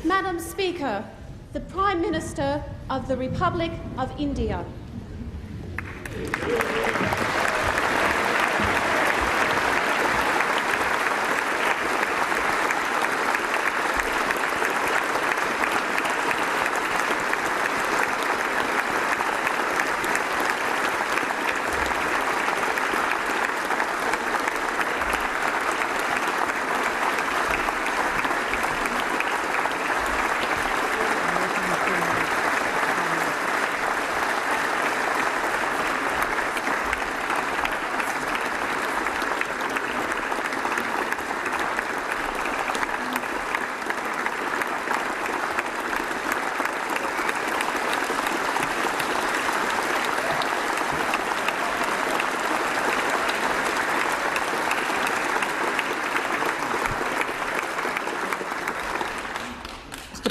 Madam Speaker, the Prime Minister of the Republic of India.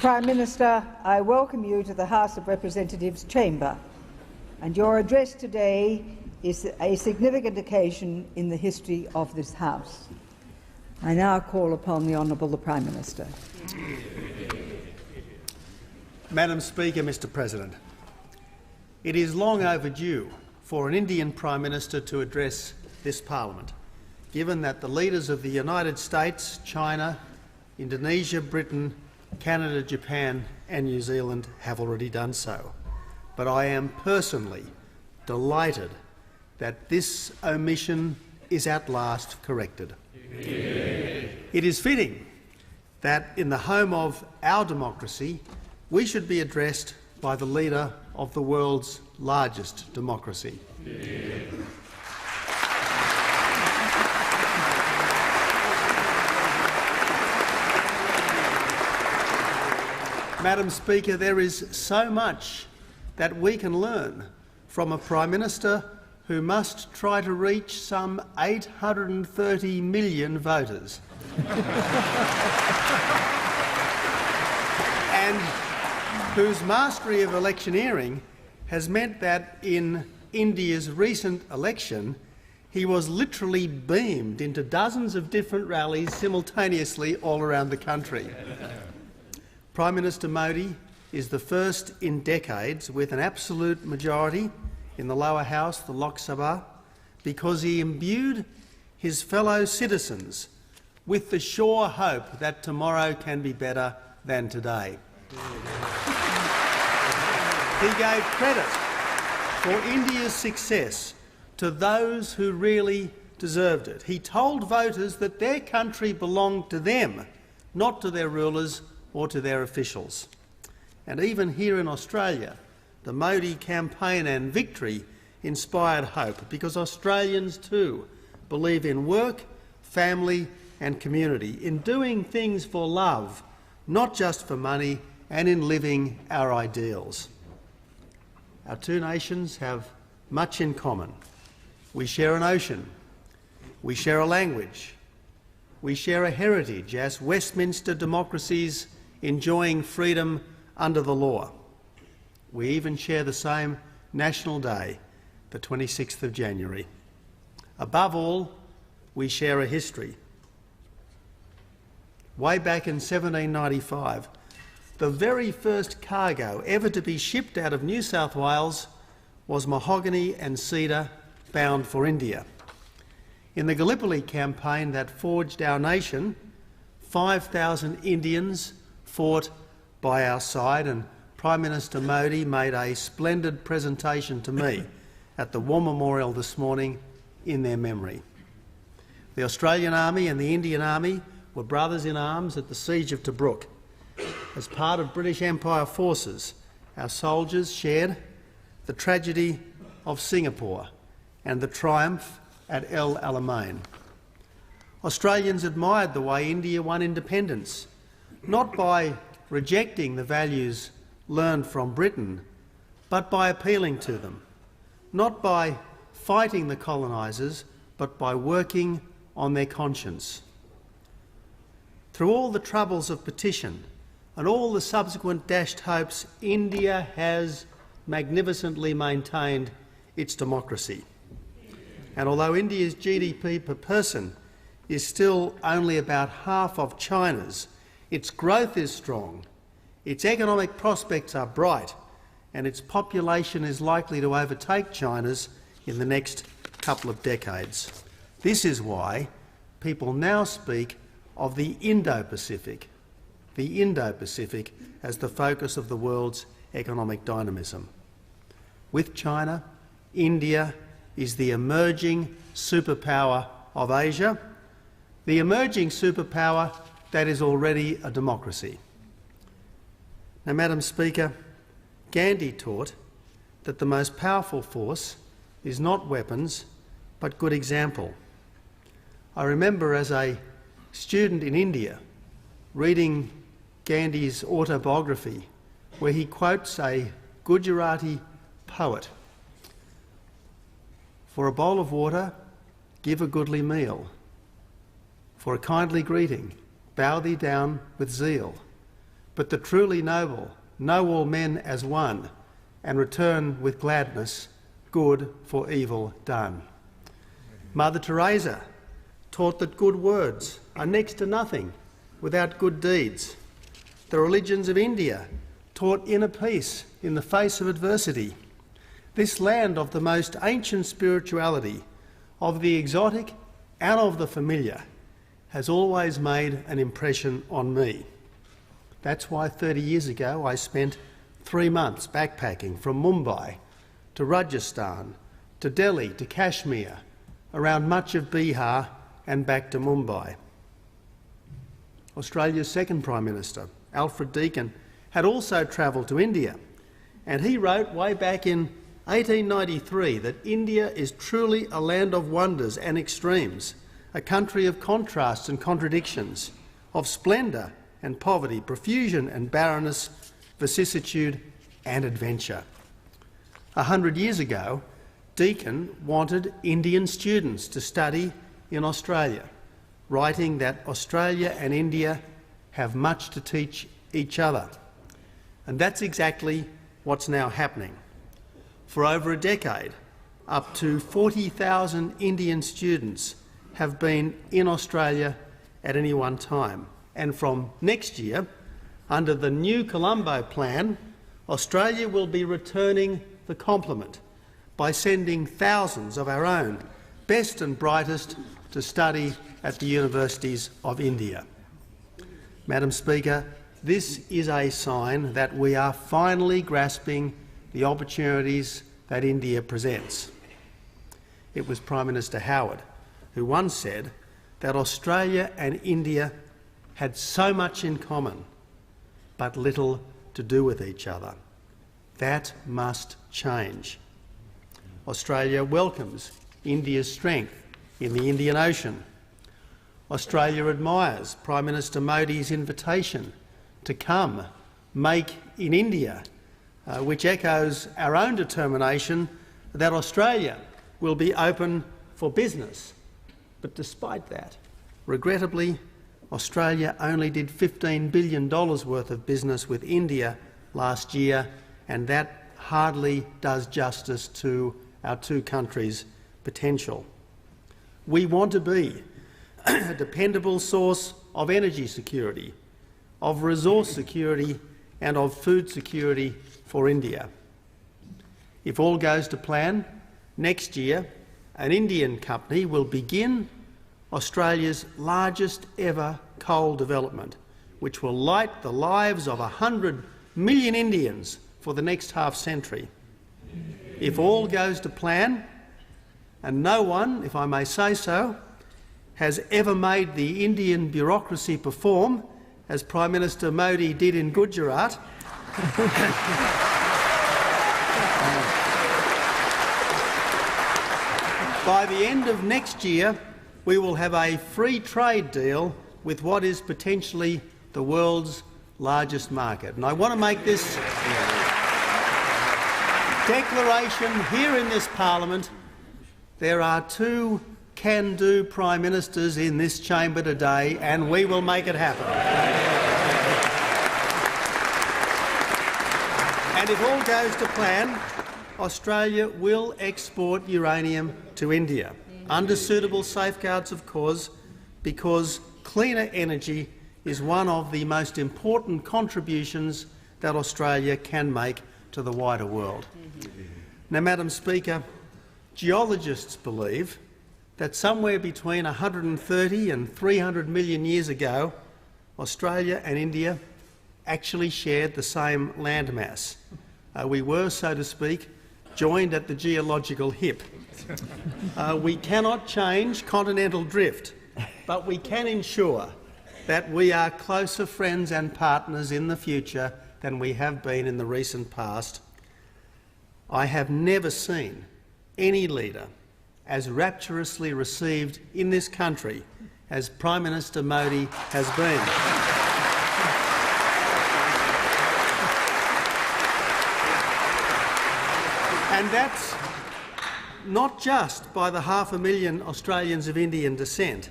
Prime Minister, I welcome you to the House of Representatives chamber, and your address today is a significant occasion in the history of this House. I now call upon the Honourable the Prime Minister. Madam Speaker, Mr. President, it is long overdue for an Indian Prime Minister to address this Parliament, given that the leaders of the United States, China, Indonesia, Britain, Canada, Japan and New Zealand have already done so. But I am personally delighted that this omission is at last corrected. It is fitting that in the home of our democracy we should be addressed by the leader of the world's largest democracy. Madam Speaker, there is so much that we can learn from a Prime Minister who must try to reach some 830 million voters and whose mastery of electioneering has meant that in India's recent election he was literally beamed into dozens of different rallies simultaneously all around the country. Prime Minister Modi is the first in decades with an absolute majority in the lower house, the Lok Sabha, because he imbued his fellow citizens with the sure hope that tomorrow can be better than today. He gave credit for India's success to those who really deserved it. He told voters that their country belonged to them, not to their rulers or to their officials. And even here in Australia, the Modi campaign and victory inspired hope, because Australians too believe in work, family and community, in doing things for love, not just for money, and in living our ideals. Our two nations have much in common. We share an ocean, we share a language, we share a heritage as Westminster democracies enjoying freedom under the law. We even share the same national day, the 26th of January. Above all, we share a history. Way back in 1795, the very first cargo ever to be shipped out of New South Wales was mahogany and cedar bound for India. In the Gallipoli campaign that forged our nation, 5,000 Indians fought by our side, and Prime Minister Modi made a splendid presentation to me at the War Memorial this morning in their memory. The Australian Army and the Indian Army were brothers in arms at the Siege of Tobruk. As part of British Empire forces, our soldiers shared the tragedy of Singapore and the triumph at El Alamein. Australians admired the way India won independence, not by rejecting the values learned from Britain, but by appealing to them, not by fighting the colonisers, but by working on their conscience. Through all the troubles of partition and all the subsequent dashed hopes, India has magnificently maintained its democracy. And although India's GDP per person is still only about half of China's, its growth is strong Its economic prospects are bright, and its population is likely to overtake China's in the next couple of decades. This is why people now speak of the Indo-Pacific as the focus of the world's economic dynamism. With China, India is the emerging superpower of Asia, the emerging superpower that is already a democracy. Now, Madam Speaker, Gandhi taught that the most powerful force is not weapons, but good example. I remember as a student in India reading Gandhi's autobiography, where he quotes a Gujarati poet: "For a bowl of water, give a goodly meal. For a kindly greeting, bow thee down with zeal. But the truly noble know all men as one, and return with gladness good for evil done." Mother Teresa taught that good words are next to nothing without good deeds. The religions of India taught inner peace in the face of adversity. This land of the most ancient spirituality, of the exotic and of the familiar, has always made an impression on me. That's why 30 years ago I spent 3 months backpacking from Mumbai to Rajasthan, to Delhi, to Kashmir, around much of Bihar and back to Mumbai. Australia's second Prime Minister, Alfred Deakin, had also travelled to India, and he wrote way back in 1893 that India is truly a land of wonders and extremes, a country of contrasts and contradictions, of splendour and poverty, profusion and barrenness, vicissitude and adventure. 100 years ago, Deakin wanted Indian students to study in Australia, writing that Australia and India have much to teach each other. And that's exactly what's now happening. For over a decade, up to 40,000 Indian students have been in Australia at any one time. And from next year, under the new Colombo plan, Australia will be returning the compliment by sending thousands of our own best and brightest to study at the universities of India. Madam Speaker, this is a sign that we are finally grasping the opportunities that India presents. It was Prime Minister Howard who once said that Australia and India had so much in common, but little to do with each other. That must change. Australia welcomes India's strength in the Indian Ocean. Australia admires Prime Minister Modi's invitation to come make in India, which echoes our own determination that Australia will be open for business. But despite that, regrettably, Australia only did $15 billion worth of business with India last year, and that hardly does justice to our two countries' potential. We want to be a dependable source of energy security, of resource security and of food security for India. If all goes to plan, next year an Indian company will begin Australia's largest ever coal development, which will light the lives of 100 million Indians for the next half-century. If all goes to plan, and no one, if I may say so, has ever made the Indian bureaucracy perform as Prime Minister Modi did in Gujarat, by the end of next year we will have a free trade deal with what is potentially the world's largest market. And I want to make this declaration here in this parliament. There are two can-do Prime Ministers in this chamber today, and we will make it happen. And if all goes to plan, Australia will export uranium to India, under suitable safeguards, of course, because cleaner energy is one of the most important contributions that Australia can make to the wider world. Now, Madam Speaker, geologists believe that somewhere between 130 and 300 million years ago, Australia and India actually shared the same landmass. We were, so to speak, joined at the geological hip. We cannot change continental drift, but we can ensure that we are closer friends and partners in the future than we have been in the recent past. I have never seen any leader as rapturously received in this country as Prime Minister Modi has been. And that's not just by the 500,000 Australians of Indian descent,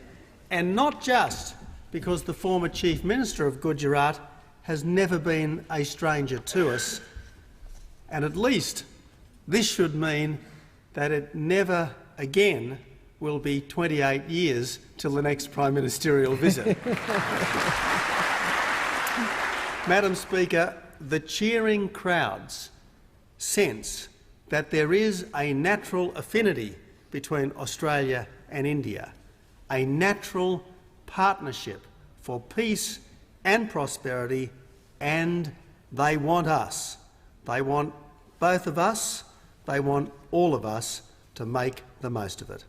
and not just because the former Chief Minister of Gujarat has never been a stranger to us, and at least this should mean that it never again will be 28 years till the next Prime Ministerial visit. Madam Speaker, the cheering crowds sense that there is a natural affinity between Australia and India, a natural partnership for peace and prosperity, and they want us. They want both of us, they want all of us to make the most of it.